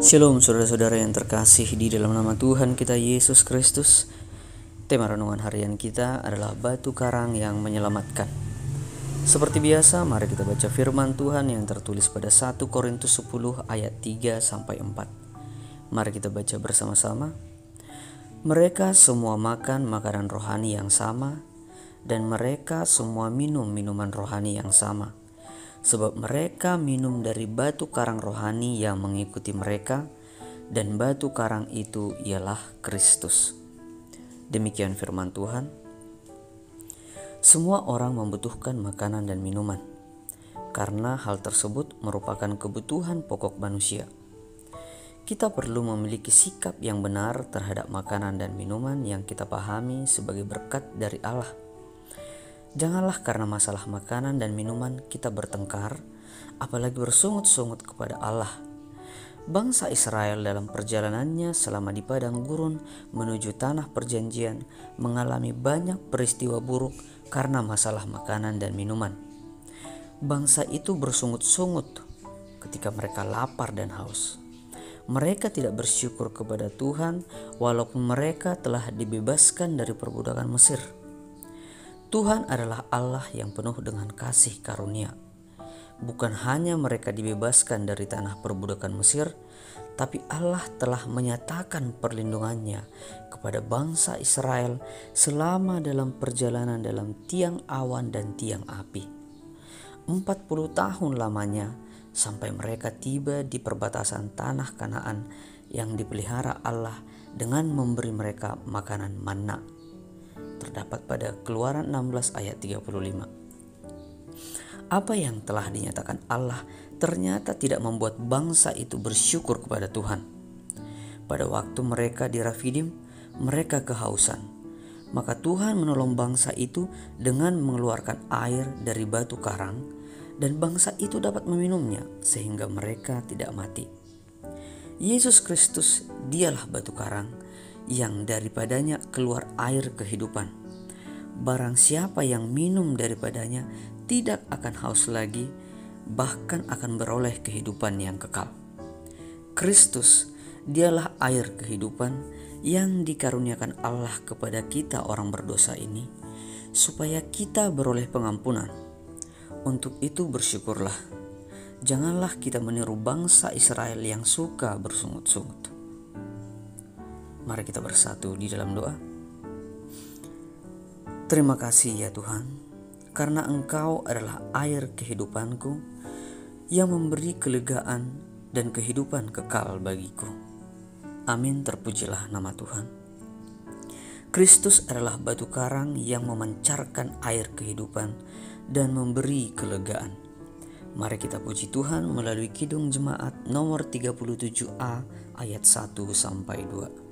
Shalom saudara-saudara yang terkasih di dalam nama Tuhan kita Yesus Kristus. Tema renungan harian kita adalah batu karang yang menyelamatkan. Seperti biasa, mari kita baca firman Tuhan yang tertulis pada 1 Korintus 10 ayat 3-4. Mari kita baca bersama-sama. Mereka semua makan makanan rohani yang sama, dan mereka semua minum minuman rohani yang sama. Sebab mereka minum dari batu karang rohani yang mengikuti mereka, dan batu karang itu ialah Kristus. Demikian firman Tuhan. Semua orang membutuhkan makanan dan minuman, karena hal tersebut merupakan kebutuhan pokok manusia. Kita perlu memiliki sikap yang benar terhadap makanan dan minuman yang kita pahami sebagai berkat dari Allah. Janganlah karena masalah makanan dan minuman kita bertengkar, apalagi bersungut-sungut kepada Allah. Bangsa Israel dalam perjalanannya selama di padang gurun menuju tanah perjanjian mengalami banyak peristiwa buruk karena masalah makanan dan minuman. Bangsa itu bersungut-sungut ketika mereka lapar dan haus. Mereka tidak bersyukur kepada Tuhan walaupun mereka telah dibebaskan dari perbudakan Mesir. Tuhan adalah Allah yang penuh dengan kasih karunia. Bukan hanya mereka dibebaskan dari tanah perbudakan Mesir, tapi Allah telah menyatakan perlindungannya kepada bangsa Israel selama dalam perjalanan dalam tiang awan dan tiang api. 40 tahun lamanya sampai mereka tiba di perbatasan tanah Kanaan yang dipelihara Allah dengan memberi mereka makanan manna. Terdapat pada Keluaran 16 ayat 35. Apa yang telah dinyatakan Allah ternyata tidak membuat bangsa itu bersyukur kepada Tuhan. Pada waktu mereka di Rafidim, mereka kehausan. Maka Tuhan menolong bangsa itu dengan mengeluarkan air dari batu karang, dan bangsa itu dapat meminumnya sehingga mereka tidak mati. Yesus Kristus dialah batu karang yang daripadanya keluar air kehidupan. Barang siapa yang minum daripadanya tidak akan haus lagi, bahkan akan beroleh kehidupan yang kekal. Kristus dialah air kehidupan yang dikaruniakan Allah kepada kita orang berdosa ini, supaya kita beroleh pengampunan. Untuk itu bersyukurlah. Janganlah kita meniru bangsa Israel yang suka bersungut-sungut. Mari kita bersatu di dalam doa. Terima kasih ya Tuhan, karena Engkau adalah air kehidupanku yang memberi kelegaan dan kehidupan kekal bagiku. Amin, terpujilah nama Tuhan. Kristus adalah batu karang yang memancarkan air kehidupan dan memberi kelegaan. Mari kita puji Tuhan melalui Kidung Jemaat nomor 37A ayat 1-2.